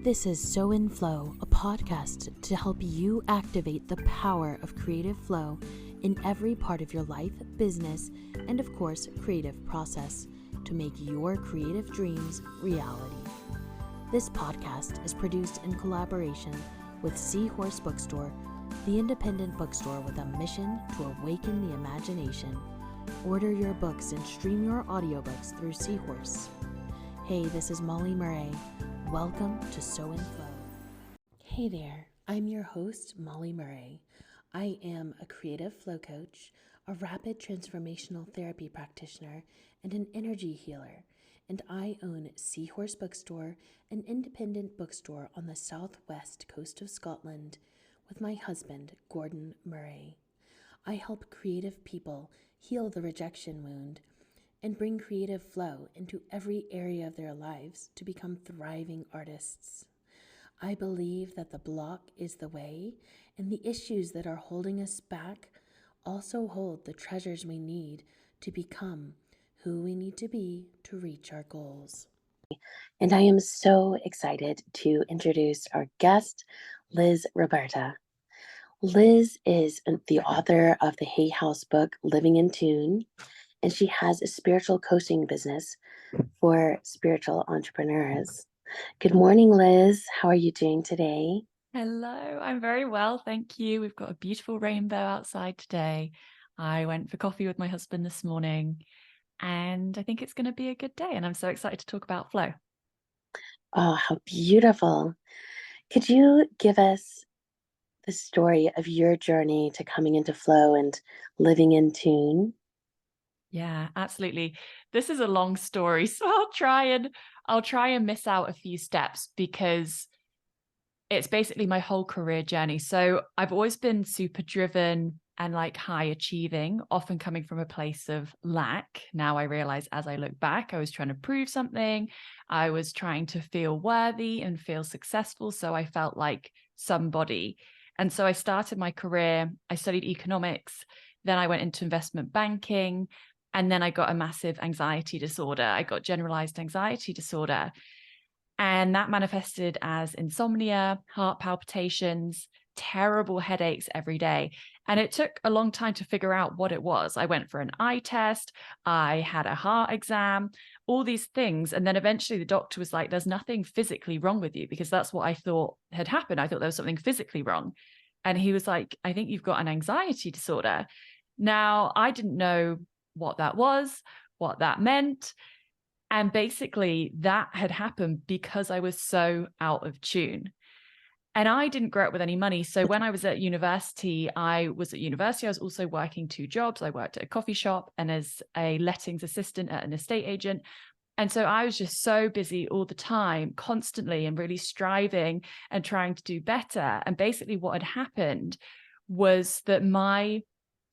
This is So In Flow, a podcast to help you activate the power of creative flow in every part of your life, business, and of course, creative process to make your creative dreams reality. This podcast is produced in collaboration with Seahorse Bookstore, the independent bookstore with a mission to awaken the imagination. Order your books and stream your audiobooks through Seahorse. Hey, this is Molly Murray. Welcome to So In Flow. Hey there, I'm your host, Molly Murray. I am a creative flow coach, a rapid transformational therapy practitioner, and an energy healer. And I own Seahorse Bookstore, an independent bookstore on the southwest coast of Scotland, with my husband, Gordon Murray. I help creative people heal the rejection wound and bring creative flow into every area of their lives to become thriving artists. I believe that the block is the way, and the issues that are holding us back also hold the treasures we need to become who we need to be to reach our goals. And I am so excited to introduce our guest, Liz Roberta. Liz is the author of the Hay House book, Living in Tune, and she has a spiritual coaching business for spiritual entrepreneurs. Good morning, Liz. How are you doing today? Hello, I'm very well, thank you. We've got a beautiful rainbow outside today. I went for coffee with my husband this morning, and I think it's going to be a good day, and I'm so excited to talk about flow. Oh, how beautiful. Could you give us the story of your journey to coming into flow and living in tune? Yeah, absolutely. This is a long story, so I'll try and miss out a few steps because it's basically my whole career journey. So I've always been super driven and like high achieving, often coming from a place of lack. Now I realize as I look back, I was trying to prove something. I was trying to feel worthy and feel successful. So I felt like somebody. And so I started my career. I studied economics. Then I went into investment banking. And then I got a massive anxiety disorder. I got generalized anxiety disorder. And that manifested as insomnia, heart palpitations, terrible headaches every day. And it took a long time to figure out what it was. I went for an eye test, I had a heart exam, all these things. And then eventually the doctor was like, there's nothing physically wrong with you, because that's what I thought had happened. I thought there was something physically wrong. And he was like, I think you've got an anxiety disorder. Now, I didn't know what that was, what that meant. And basically that had happened because I was so out of tune. And I didn't grow up with any money. So when I was at university, I was also working two jobs. I worked at a coffee shop and as a lettings assistant at an estate agent. And so I was just so busy all the time, constantly, and really striving and trying to do better. And basically what had happened was that my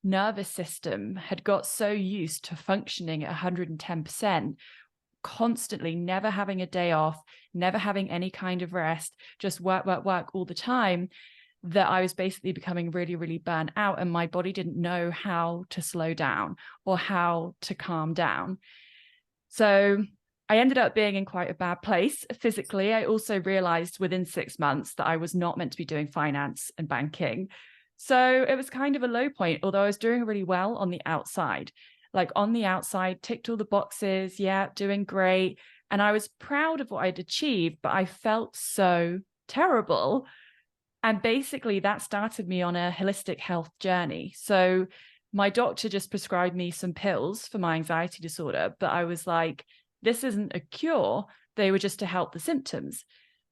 nervous system had got so used to functioning at 110%, constantly, never having a day off, never having any kind of rest, just work all the time, that I was basically becoming really, really burnt out, and my body didn't know how to slow down or how to calm down. So I ended up being in quite a bad place physically. I also realized within 6 months that I was not meant to be doing finance and banking. So it was kind of a low point, although I was doing really well on the outside. Like on the outside, ticked all the boxes, yeah, doing great. And I was proud of what I'd achieved, but I felt so terrible. And basically that started me on a holistic health journey. So my doctor just prescribed me some pills for my anxiety disorder, but I was like, this isn't a cure. They were just to help the symptoms.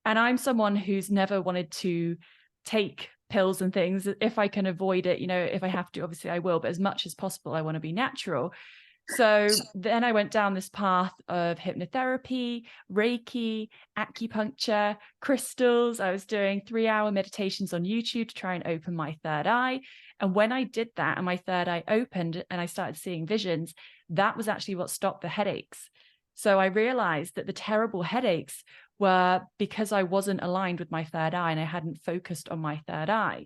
And I'm someone who's never wanted to take pills and things if I can avoid it. If I have to, obviously I will, but as much as possible I want to be natural. So then I went down this path of hypnotherapy, Reiki, acupuncture, crystals. I was doing 3-hour meditations on YouTube to try and open my third eye. And when I did that and my third eye opened and I started seeing visions, that was actually what stopped the headaches. So I realized that the terrible headaches were because I wasn't aligned with my third eye and I hadn't focused on my third eye.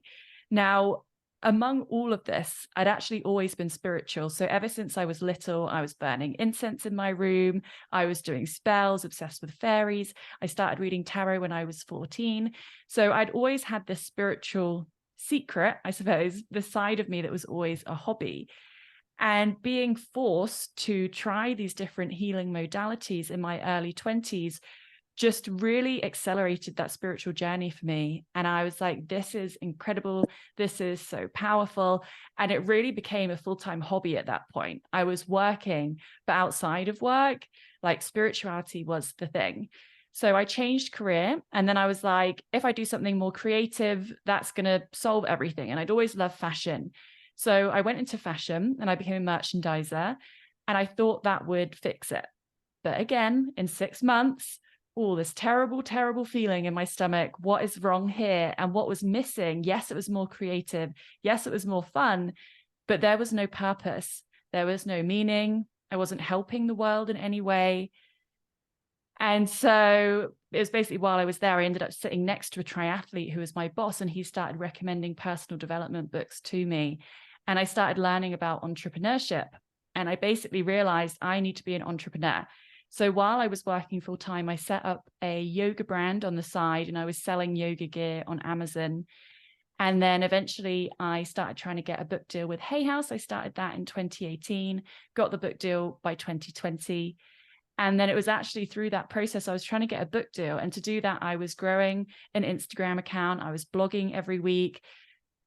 Now, among all of this, I'd actually always been spiritual. So ever since I was little, I was burning incense in my room. I was doing spells, obsessed with fairies. I started reading tarot when I was 14. So I'd always had this spiritual secret, I suppose, the side of me that was always a hobby. And being forced to try these different healing modalities in my early 20s just really accelerated that spiritual journey for me. And I was like, this is incredible. This is so powerful. And it really became a full-time hobby at that point. I was working, but outside of work, like spirituality was the thing. So I changed career. And then I was like, if I do something more creative, that's going to solve everything. And I'd always loved fashion. So I went into fashion and I became a merchandiser. And I thought that would fix it. But again, in 6 months, oh, this terrible, terrible feeling in my stomach. What is wrong here? And what was missing? Yes, it was more creative. Yes, it was more fun, but there was no purpose. There was no meaning. I wasn't helping the world in any way. And so it was basically while I was there, I ended up sitting next to a triathlete who was my boss, and he started recommending personal development books to me. And I started learning about entrepreneurship. And I basically realized I need to be an entrepreneur. So while I was working full time, I set up a yoga brand on the side and I was selling yoga gear on Amazon. And then eventually I started trying to get a book deal with Hay House. I started that in 2018, got the book deal by 2020. And then it was actually through that process, I was trying to get a book deal. And to do that, I was growing an Instagram account. I was blogging every week.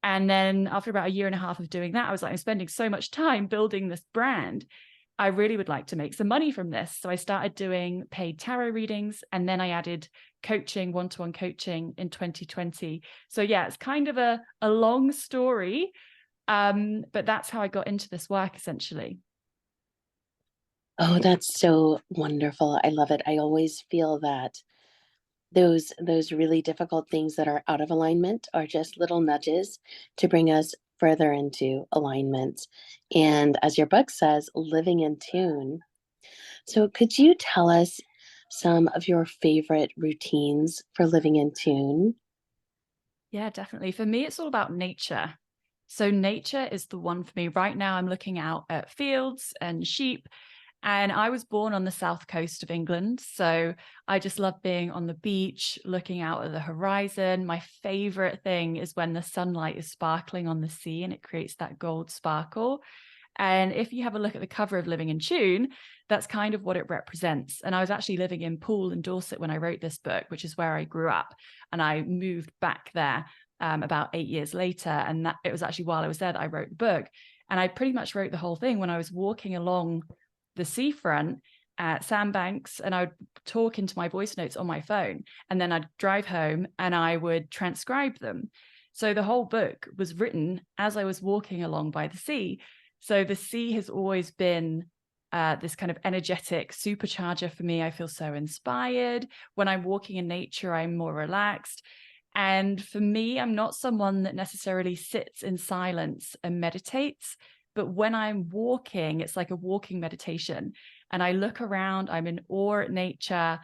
And then after about a year and a half of doing that, I was like, I'm spending so much time building this brand. I really would like to make some money from this. So I started doing paid tarot readings, and then I added coaching, one-to-one coaching in 2020. So yeah, it's kind of a long story, but that's how I got into this work essentially. Oh, that's so wonderful. I love it. I always feel that those really difficult things that are out of alignment are just little nudges to bring us further into alignment. And as your book says, living in tune. So could you tell us some of your favorite routines for living in tune? Yeah, definitely. For me, it's all about nature. So nature is the one for me. Right now, I'm looking out at fields and sheep. And I was born on the south coast of England. So I just love being on the beach, looking out at the horizon. My favorite thing is when the sunlight is sparkling on the sea and it creates that gold sparkle. And if you have a look at the cover of Living in Tune, that's kind of what it represents. And I was actually living in Poole in Dorset when I wrote this book, which is where I grew up. And I moved back there about 8 years later. And that it was actually while I was there that I wrote the book. And I pretty much wrote the whole thing when I was walking along the seafront at sandbanks, and I would talk into my voice notes on my phone, and then I'd drive home and I would transcribe them. So the whole book was written as I was walking along by the sea. So the sea has always been this kind of energetic supercharger for me. I feel so inspired. When I'm walking in nature, I'm more relaxed. And for me, I'm not someone that necessarily sits in silence and meditates. But when I'm walking, it's like a walking meditation. And I look around, I'm in awe at nature.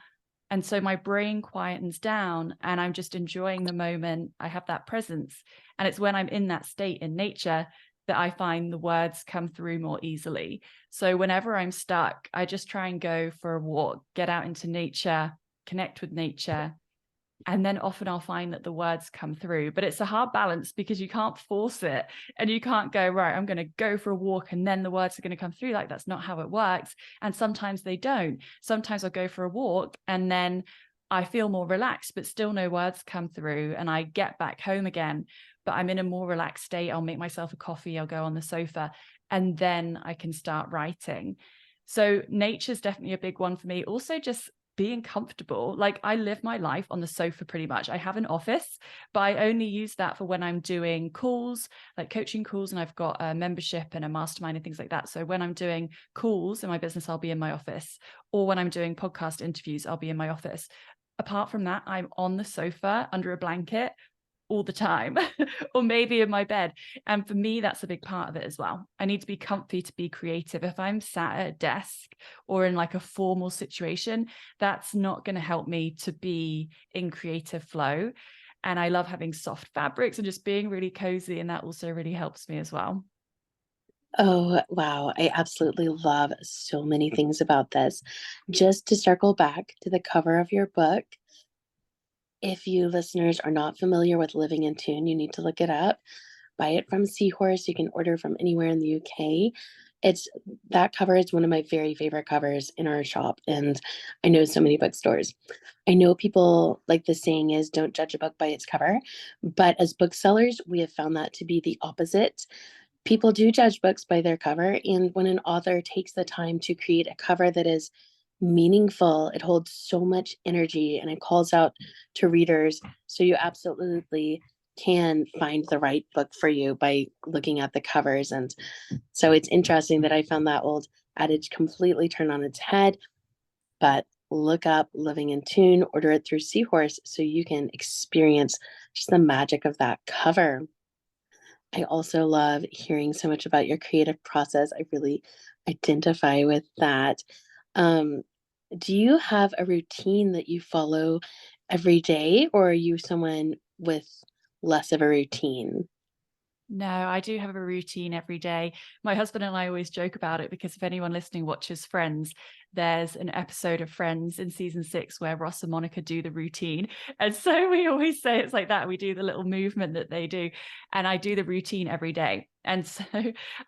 And so my brain quietens down and I'm just enjoying the moment. I have that presence. And it's when I'm in that state in nature that I find the words come through more easily. So whenever I'm stuck, I just try and go for a walk, get out into nature, connect with nature. And then often I'll find that the words come through, but it's a hard balance because you can't force it and you can't go, right, I'm going to go for a walk and then the words are going to come through. Like, that's not how it works. And sometimes they don't. Sometimes I'll go for a walk and then I feel more relaxed, but still no words come through. And I get back home again, but I'm in a more relaxed state. I'll make myself a coffee. I'll go on the sofa and then I can start writing. So nature's definitely a big one for me. Also, just being comfortable. Like, I live my life on the sofa pretty much. I have an office, but I only use that for when I'm doing calls, like coaching calls, and I've got a membership and a mastermind and things like that. So when I'm doing calls in my business, I'll be in my office, or when I'm doing podcast interviews, I'll be in my office. Apart from that, I'm on the sofa under a blanket all the time, or maybe in my bed. And for me, that's a big part of it as well. I need to be comfy to be creative. If I'm sat at a desk or in like a formal situation, that's not going to help me to be in creative flow. And I love having soft fabrics and just being really cozy. And that also really helps me as well. Oh, wow. I absolutely love so many things about this. Just to circle back to the cover of your book, if you listeners are not familiar with Living in Tune, you need to look it up. Buy it from Seahorse. You can order from anywhere in the UK. It's that cover is one of my very favorite covers in our shop, and I know so many bookstores. I know people like the saying is don't judge a book by its cover, but as booksellers, we have found that to be the opposite. People do judge books by their cover, and when an author takes the time to create a cover that is meaningful, it holds so much energy and it calls out to readers. So you absolutely can find the right book for you by looking at the covers. And so it's interesting that I found that old adage completely turned on its head. But look up Living in Tune, order it through Seahorse so you can experience just the magic of that cover. I also love hearing so much about your creative process. I really identify with that. Um, do you have a routine that you follow every day, or are you someone with less of a routine? No, I do have a routine every day. My husband and I always joke about it because if anyone listening watches Friends, there's an episode of Friends in season 6 where Ross and Monica do the routine. And so we always say it's like that. We do the little movement that they do. And I do the routine every day. And so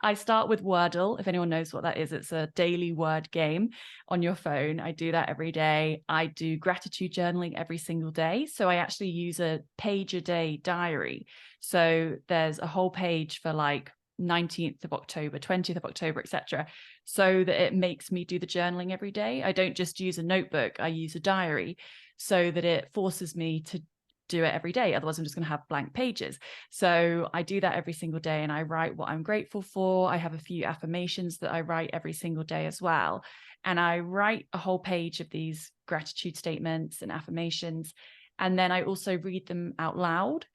I start with Wordle. If anyone knows what that is, it's a daily word game on your phone. I do that every day. I do gratitude journaling every single day. So I actually use a page a day diary. So there's a whole page for like 19th of October, 20th of October, etc. So that it makes me do the journaling every day. I don't just use a notebook, I use a diary so that it forces me to do it every day. Otherwise, I'm just going to have blank pages. So I do that every single day and I write what I'm grateful for. I have a few affirmations that I write every single day as well. And I write a whole page of these gratitude statements and affirmations. And then I also read them out loud.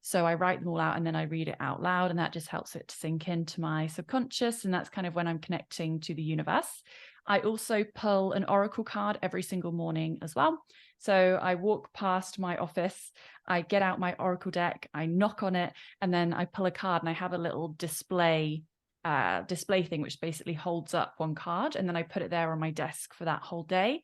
So I write them all out and then I read it out loud, and that just helps it to sink into my subconscious. And that's kind of when I'm connecting to the universe. I also pull an oracle card every single morning as well. So I walk past my office, I get out my oracle deck, I knock on it, and then I pull a card, and I have a little display thing which basically holds up one card, and then I put it there on my desk for that whole day.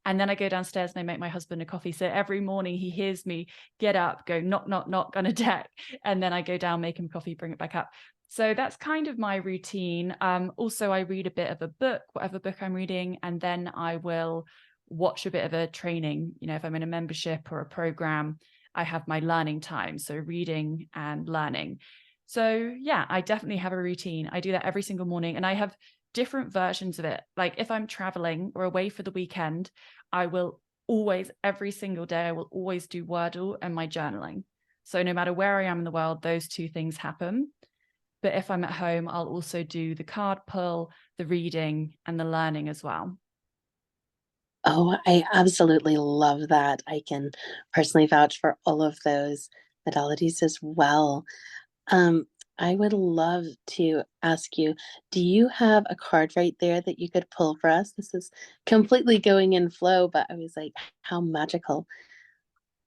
And then I go downstairs and I make my husband a coffee. So every morning he hears me get up, go knock, knock, knock on a deck. And then I go down, make him coffee, bring it back up. So that's kind of my routine. Also, I read a bit of a book, whatever book I'm reading, and then I will watch a bit of a training. You know, if I'm in a membership or a program, I have my learning time. So reading and learning. So yeah, I definitely have a routine. I do that every single morning, and I have different versions of it. Like if I'm traveling or away for the weekend, I will always, every single day, I will always do Wordle and my journaling. So no matter where I am in the world, those two things happen. But if I'm at home, I'll also do the card pull, the reading, and the learning as well. Oh, I absolutely love that. I can personally vouch for all of those modalities as well. Um, I would love to ask you, do you have a card right there that you could pull for us? This is completely going in flow, but I was like, how magical.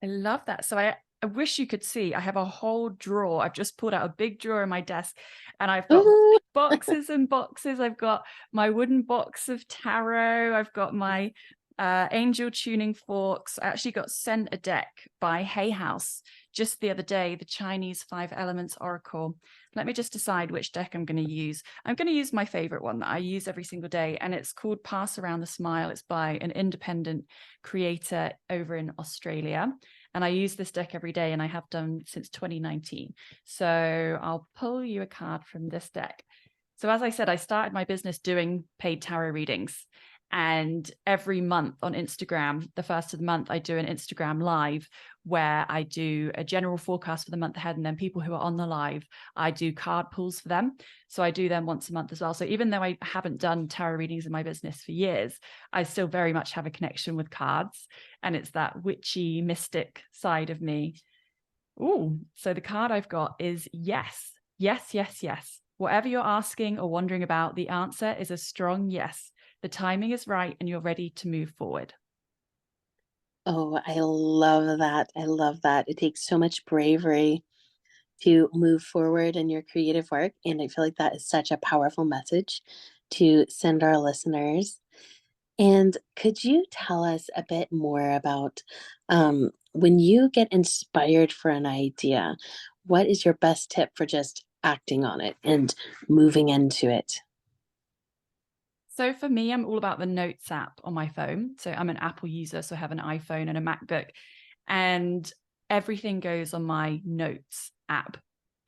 I love that. So I wish you could see, I have a whole drawer. I've just pulled out a big drawer in my desk and I've got Ooh. boxes and boxes. I've got my wooden box of tarot. I've got my angel tuning forks. I actually got sent a deck by Hay House just the other day, the Chinese 5 Elements Oracle. Let me just decide which deck I'm going to use. I'm going to use my favorite one that I use every single day, and it's called Pass Around the Smile. It's by an independent creator over in Australia. And I use this deck every day, and I have done since 2019. So I'll pull you a card from this deck. So as I said, I started my business doing paid tarot readings. And every month on Instagram, the first of the month, I do an Instagram live where I do a general forecast for the month ahead. And then people who are on the live, I do card pulls for them. So I do them once a month as well. So even though I haven't done tarot readings in my business for years, I still very much have a connection with cards. And it's that witchy, mystic side of me. Ooh, so the card I've got is yes, yes, yes, yes. Whatever you're asking or wondering about, the answer is a strong yes. The timing is right and you're ready to move forward. Oh, I love that. I love that. It takes so much bravery to move forward in your creative work. And I feel like that is such a powerful message to send our listeners. And could you tell us a bit more about when you get inspired for an idea, what is your best tip for just acting on it and moving into it? So for me, I'm all about the Notes app on my phone. So I'm an Apple user, so I have an iPhone and a MacBook, and everything goes on my Notes app.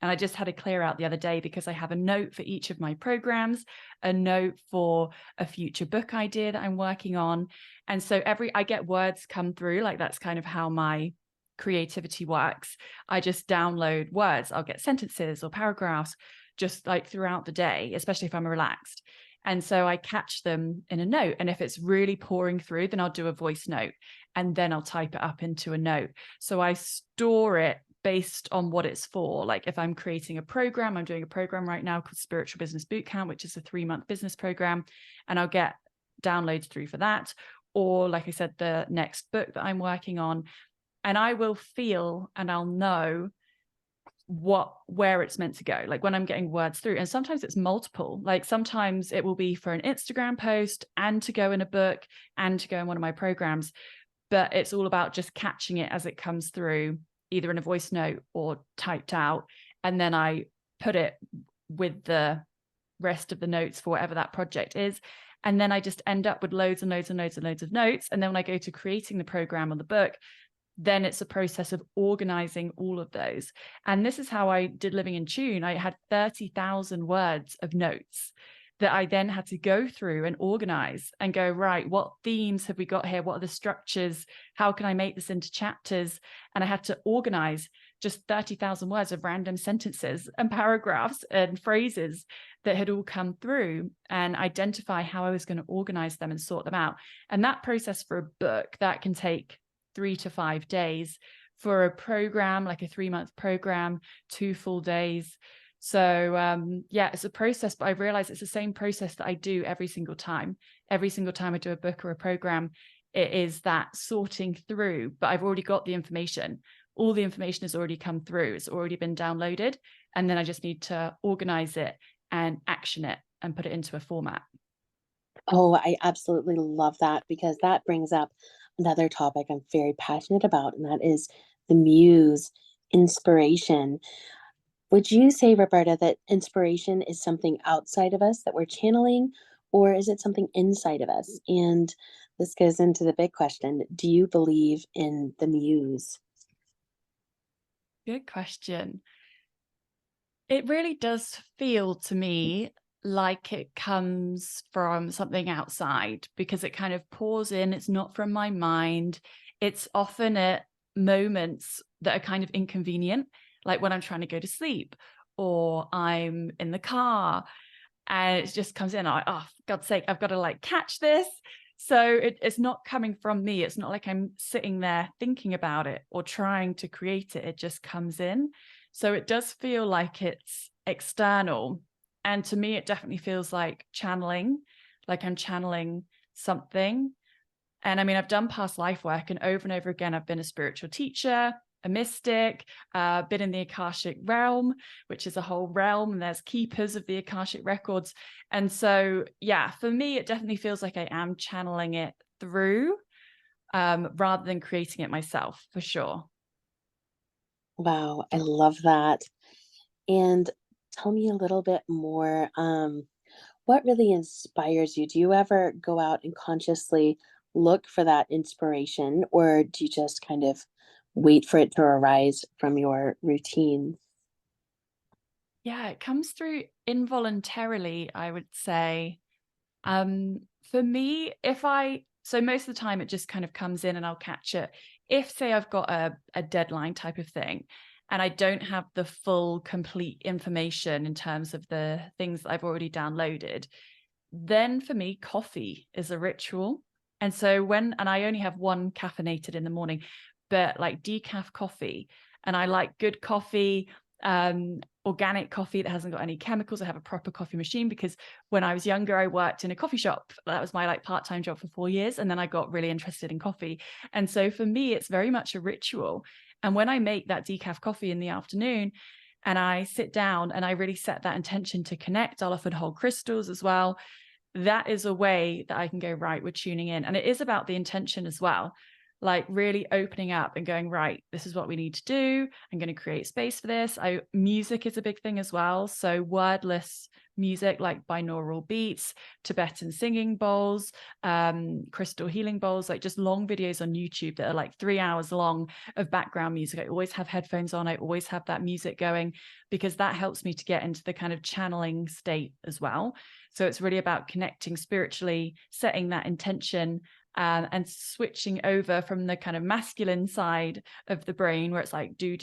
And I just had to clear out the other day because I have a note for each of my programs, a note for a future book idea that I'm working on. And so I get words come through, like that's kind of how my creativity works. I just download words. I'll get sentences or paragraphs just like throughout the day, especially if I'm relaxed. And so I catch them in a note. And if it's really pouring through, then I'll do a voice note and then I'll type it up into a note. So I store it based on what it's for. Like if I'm creating a program, I'm doing a program right now called Spiritual Business Bootcamp, which is a 3-month business program, and I'll get downloads through for that. Or like I said, the next book that I'm working on, and I will feel and I'll know where it's meant to go, like when I'm getting words through. And sometimes it's multiple, like sometimes it will be for an Instagram post and to go in a book and to go in one of my programs, but it's all about just catching it as it comes through, either in a voice note or typed out, and then I put it with the rest of the notes for whatever that project is. And then I just end up with loads and loads and loads and loads of notes. And then when I go to creating the program or the book, then it's a process of organizing all of those. And this is how I did Living in Tune. I had 30,000 words of notes that I then had to go through and organize and go, right, what themes have we got here? What are the structures? How can I make this into chapters? And I had to organize just 30,000 words of random sentences and paragraphs and phrases that had all come through, and identify how I was going to organize them and sort them out. And that process for a book, that can take 3 to 5 days. For a program, like a 3-month program, 2 full days. So yeah, it's a process, but I realize it's the same process that I do every single time. Every single time I do a book or a program, it is that sorting through, but I've already got the information. All the information has already come through. It's already been downloaded. And then I just need to organize it and action it and put it into a format. Oh, I absolutely love that because that brings up another topic I'm very passionate about, and that is the muse, inspiration. Would you say, Roberta, that inspiration is something outside of us that we're channeling, or is it something inside of us? And this goes into the big question, do you believe in the muse? Good question. It really does feel to me like it comes from something outside, because it kind of pours in. It's not from my mind. It's often at moments that are kind of inconvenient, like when I'm trying to go to sleep or I'm in the car and it just comes in. I'm like, oh, for God's sake, I've got to like catch this. So it's not coming from me. It's not like I'm sitting there thinking about it or trying to create it. It just comes in. So it does feel like it's external. And to me, it definitely feels like I'm channeling something. And I mean, I've done past life work, and over again, I've been a spiritual teacher, a mystic, been in the Akashic realm, which is a whole realm, and there's keepers of the Akashic records. And so, yeah, for me, it definitely feels like I am channeling it through, rather than creating it myself, for sure. Wow, I love that. And tell me a little bit more. What really inspires you? Do you ever go out and consciously look for that inspiration, or do you just kind of wait for it to arise from your routine? Yeah, it comes through involuntarily, I would say. For me, so most of the time it just kind of comes in and I'll catch it. If say I've got a deadline type of thing and I don't have the full complete information in terms of the things that I've already downloaded, then for me, coffee is a ritual. And so and I only have one caffeinated in the morning, but like decaf coffee, and I like good coffee. organic coffee that hasn't got any chemicals. I have a proper coffee machine because when I was younger, I worked in a coffee shop. That was my like part-time job for 4 years. And then I got really interested in coffee. And so for me, it's very much a ritual. And when I make that decaf coffee in the afternoon and I sit down and I really set that intention to connect, I'll often hold crystals as well. That is a way that I can go, right, we're tuning in. And it is about the intention as well. Like really opening up and going, right, this is what we need to do. I'm going to create space for this. Music is a big thing as well. So wordless music like binaural beats, Tibetan singing bowls, crystal healing bowls, like just long videos on YouTube that are like 3 hours long of background music. I always have headphones on. I always have that music going because that helps me to get into the kind of channeling state as well. So it's really about connecting spiritually, setting that intention, and switching over from the kind of masculine side of the brain where it's like do,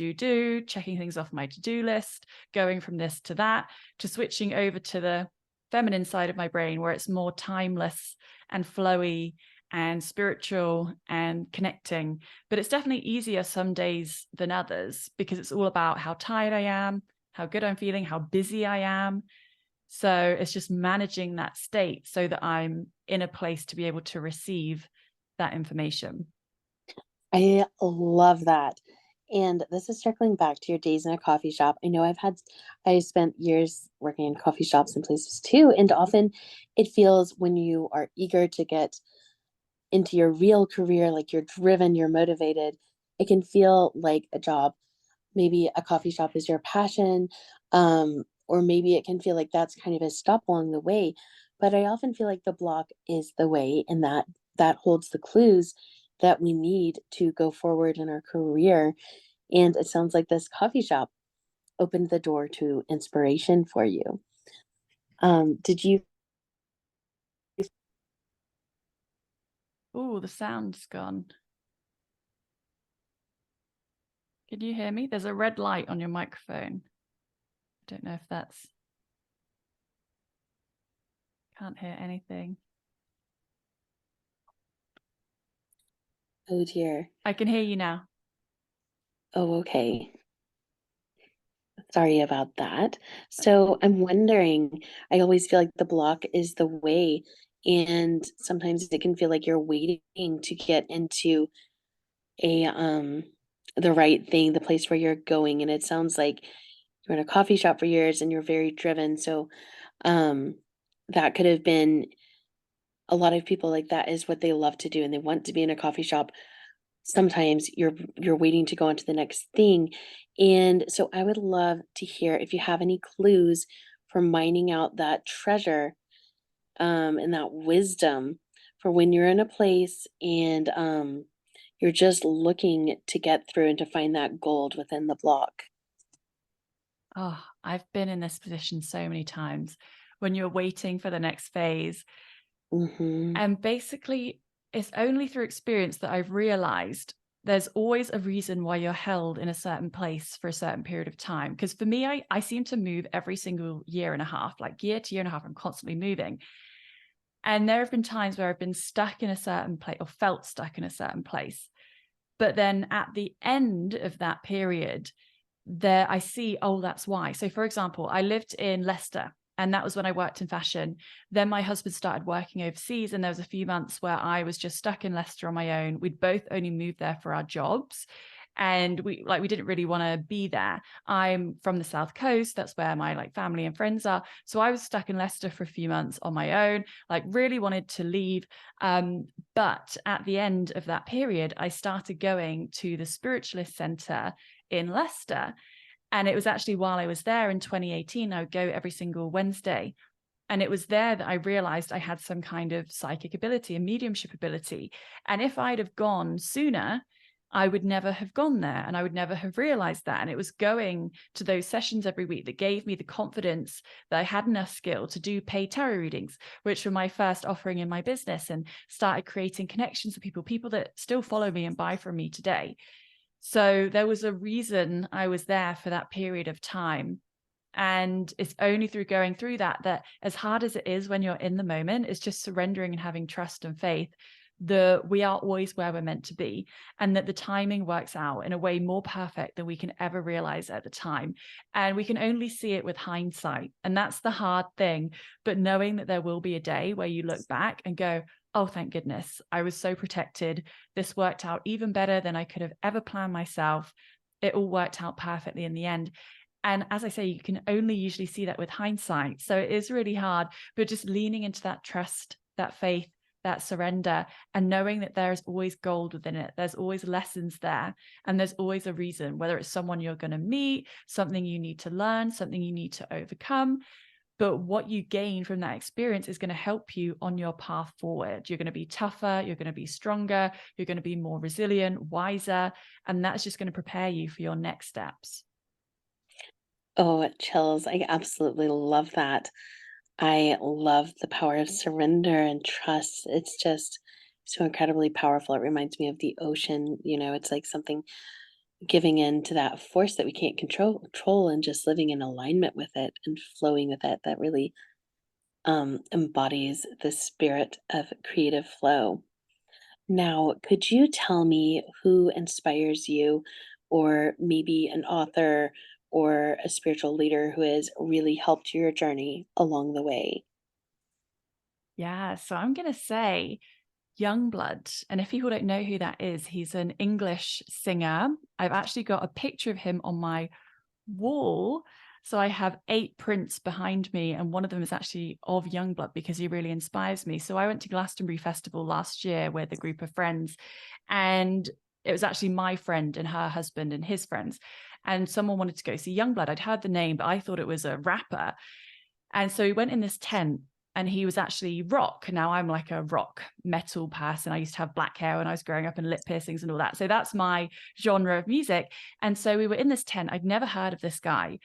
checking things off my to-do list, going from this to that, to switching over to the feminine side of my brain where it's more timeless and flowy and spiritual and connecting. But it's definitely easier some days than others because it's all about how tired I am, how good I'm feeling, how busy I am. So it's just managing that state so that I'm in a place to be able to receive that information. I love that. And this is circling back to your days in a coffee shop. I know I spent years working in coffee shops and places too. And often it feels when you are eager to get into your real career, like you're driven, you're motivated, it can feel like a job. Maybe a coffee shop is your passion. Or maybe it can feel like that's kind of a stop along the way. But I often feel like the block is the way, and that holds the clues that we need to go forward in our career. And it sounds like this coffee shop opened the door to inspiration for you. Did you? Oh, the sound's gone. Can you hear me? There's a red light on your microphone. I don't know if that's... Can't hear anything. Oh dear. I can hear you now. Oh, okay. Sorry about that. So I'm wondering, I always feel like the block is the way, and sometimes it can feel like you're waiting to get into a the right thing, the place where you're going. And it sounds like you're in a coffee shop for years and you're very driven. So um that could have been a lot of people, like that is what they love to do and they want to be in a coffee shop. Sometimes you're waiting to go on to the next thing. And so I would love to hear if you have any clues for mining out that treasure, and that wisdom for when you're in a place and you're just looking to get through and to find that gold within the block. Oh, I've been in this position so many times when you're waiting for the next phase. Mm-hmm. And basically, it's only through experience that I've realized there's always a reason why you're held in a certain place for a certain period of time. Because for me, I seem to move every single year and a half, like year to year and a half, I'm constantly moving. And there have been times where I've been stuck in a certain place or felt stuck in a certain place. But then at the end of that period, there I see, oh, that's why. So for example, I lived in Leicester and that was when I worked in fashion. Then my husband started working overseas and there was a few months where I was just stuck in Leicester on my own. We'd both only moved there for our jobs and we didn't really want to be there. I'm from the South Coast. That's where my like family and friends are. So I was stuck in Leicester for a few months on my own, like really wanted to leave. But at the end of that period, I started going to the Spiritualist Center in Leicester. And it was actually while I was there in 2018, I would go every single Wednesday. And it was there that I realized I had some kind of psychic ability, a mediumship ability. And if I'd have gone sooner, I would never have gone there and I would never have realized that. And it was going to those sessions every week that gave me the confidence that I had enough skill to do paid tarot readings, which were my first offering in my business, and started creating connections with people that still follow me and buy from me today. So there was a reason I was there for that period of time. And it's only through going through that as hard as it is when you're in the moment, it's just surrendering and having trust and faith we are always where we're meant to be, and that the timing works out in a way more perfect than we can ever realize at the time. And we can only see it with hindsight. And that's the hard thing. But knowing that there will be a day where you look back and go, oh, thank goodness, I was so protected. This worked out even better than I could have ever planned myself. It all worked out perfectly in the end. And as I say, you can only usually see that with hindsight. So it is really hard, but just leaning into that trust, that faith, that surrender, and knowing that there is always gold within it. There's always lessons there. And there's always a reason, whether it's someone you're going to meet, something you need to learn, something you need to overcome. But what you gain from that experience is going to help you on your path forward. You're going to be tougher, you're going to be stronger, you're going to be more resilient, wiser, and that's just going to prepare you for your next steps. Oh, chills. I absolutely love that. I love the power of surrender and trust. It's just so incredibly powerful. It reminds me of the ocean. It's like something giving in to that force that we can't control and just living in alignment with it and flowing with it. That really embodies the spirit of creative flow. Now, could you tell me who inspires you, or maybe an author or a spiritual leader who has really helped your journey along the way? Yeah, so I'm going to say Youngblood. And if people don't know who that is, he's an English singer. I've actually got a picture of him on my wall. So I have 8 prints behind me, and one of them is actually of Youngblood because he really inspires me. So I went to Glastonbury Festival last year with a group of friends, and it was actually my friend and her husband and his friends. And someone wanted to go see Youngblood. I'd heard the name, but I thought it was a rapper. And so we went in this tent, and he was actually rock. Now I'm like a rock metal person. I used to have black hair when I was growing up and lip piercings and all that. So that's my genre of music. And so we were in this tent. I'd never heard of this guy,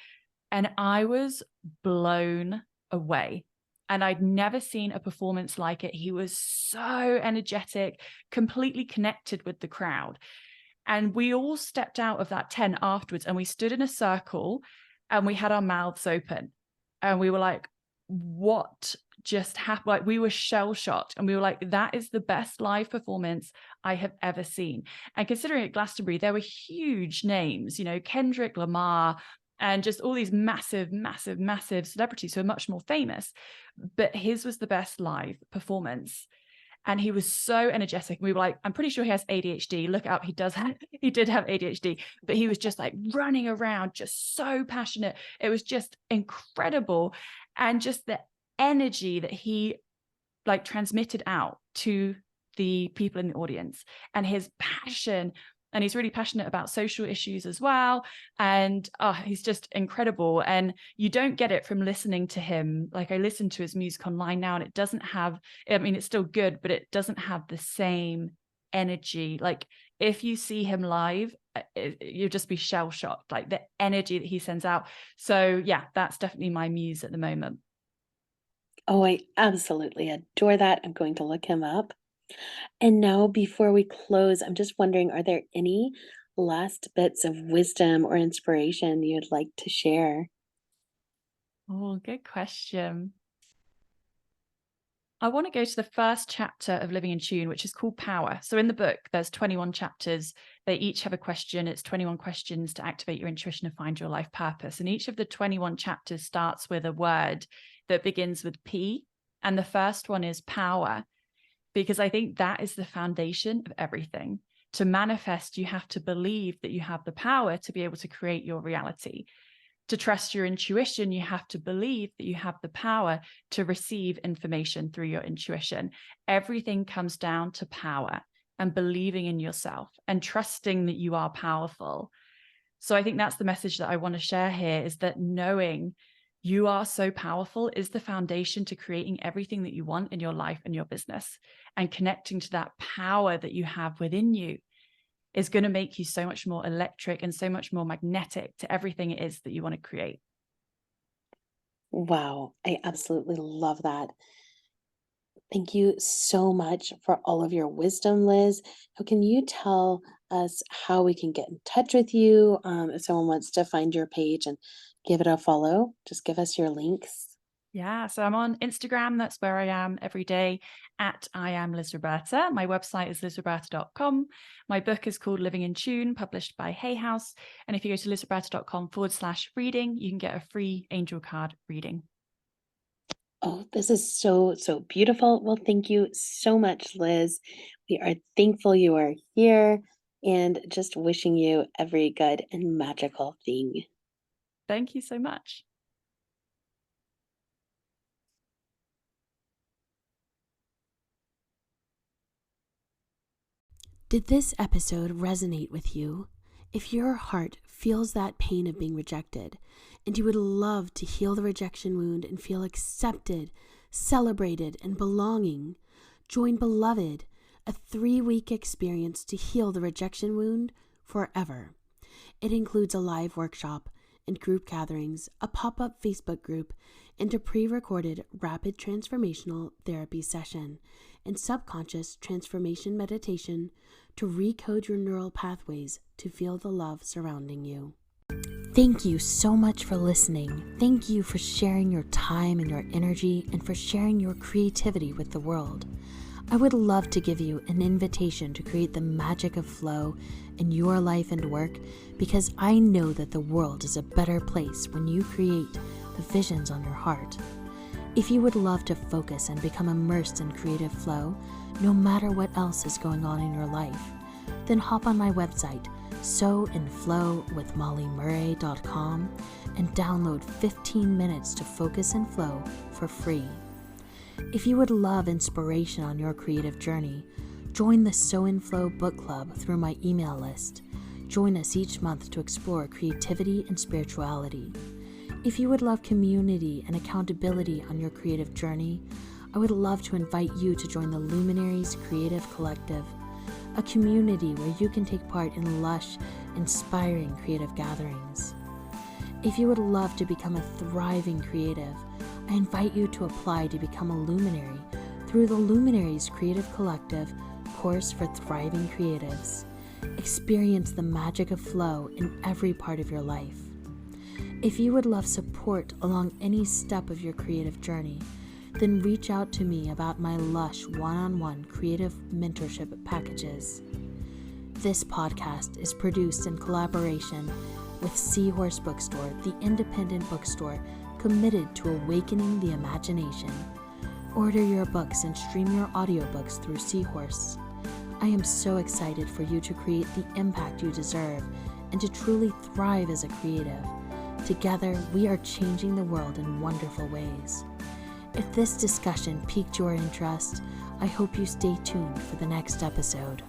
and I was blown away. And I'd never seen a performance like it. He was so energetic, completely connected with the crowd. And we all stepped out of that tent afterwards, and we stood in a circle, and we had our mouths open, and we were like, what just happened? Like, we were shell shocked, and we were like, that is the best live performance I have ever seen. And considering at Glastonbury, there were huge names, Kendrick Lamar, and just all these massive, massive, massive celebrities who are much more famous. But his was the best live performance. And he was so energetic. We were like, I'm pretty sure he has ADHD. Look up, he did have ADHD, but he was just like running around, just so passionate. It was just incredible. And just the energy that he like transmitted out to the people in the audience, and his passion. And he's really passionate about social issues as well. And he's just incredible. And you don't get it from listening to him. Like, I listen to his music online now, and it doesn't have, I mean, it's still good, but it doesn't have the same energy. Like, if you see him live, you'll just be shell shocked, like the energy that he sends out. So yeah, that's definitely my muse at the moment. Oh, I absolutely adore that. I'm going to look him up. And now, before we close, I'm just wondering, are there any last bits of wisdom or inspiration you'd like to share? Oh, good question. I want to go to the first chapter of Living in Tune, which is called Power. So in the book, there's 21 chapters. They each have a question. It's 21 questions to activate your intuition and find your life purpose. And each of the 21 chapters starts with a word that begins with P. And the first one is power, because I think that is the foundation of everything. To manifest, you have to believe that you have the power to be able to create your reality. To trust your intuition, you have to believe that you have the power to receive information through your intuition. Everything comes down to power and believing in yourself and trusting that you are powerful. So I think that's the message that I want to share here, is that knowing you are so powerful is the foundation to creating everything that you want in your life and your business. And connecting to that power that you have within you is going to make you so much more electric and so much more magnetic to everything it is that you want to create. Wow, I absolutely love that. Thank you so much for all of your wisdom, Liz. Now, can you tell us how we can get in touch with you if someone wants to find your page and give it a follow? Just give us your links. Yeah, so I'm on Instagram. That's where I am every day. at I am Liz Roberta. My website is lizroberta.com. My book is called Living in Tune, published by Hay House. And if you go to lizroberta.com/reading, you can get a free angel card reading. Oh, this is so, so beautiful. Well, thank you so much, Liz. We are thankful you are here and just wishing you every good and magical thing. Thank you so much. Did this episode resonate with you? If your heart feels that pain of being rejected, and you would love to heal the rejection wound and feel accepted, celebrated, and belonging, join Beloved, a 3-week experience to heal the rejection wound forever. It includes a live workshop and group gatherings, a pop-up Facebook group, and a pre-recorded rapid transformational therapy session and subconscious transformation meditation to recode your neural pathways to feel the love surrounding you. Thank you so much for listening. Thank you for sharing your time and your energy and for sharing your creativity with the world. I would love to give you an invitation to create the magic of flow in your life and work, because I know that the world is a better place when you create the visions on your heart. If you would love to focus and become immersed in creative flow, no matter what else is going on in your life, then hop on my website, sewandflowwithmollymurray.com, and download 15 minutes to focus and flow for free. If you would love inspiration on your creative journey, join the Sew and Flow book club through my email list. Join us each month to explore creativity and spirituality. If you would love community and accountability on your creative journey, I would love to invite you to join the Luminaries Creative Collective, a community where you can take part in lush, inspiring creative gatherings. If you would love to become a thriving creative, I invite you to apply to become a luminary through the Luminaries Creative Collective course for thriving creatives. Experience the magic of flow in every part of your life. If you would love support along any step of your creative journey, then reach out to me about my lush one-on-one creative mentorship packages. This podcast is produced in collaboration with Seahorse Bookstore, the independent bookstore committed to awakening the imagination. Order your books and stream your audiobooks through Seahorse. I am so excited for you to create the impact you deserve and to truly thrive as a creative. Together, we are changing the world in wonderful ways. If this discussion piqued your interest, I hope you stay tuned for the next episode.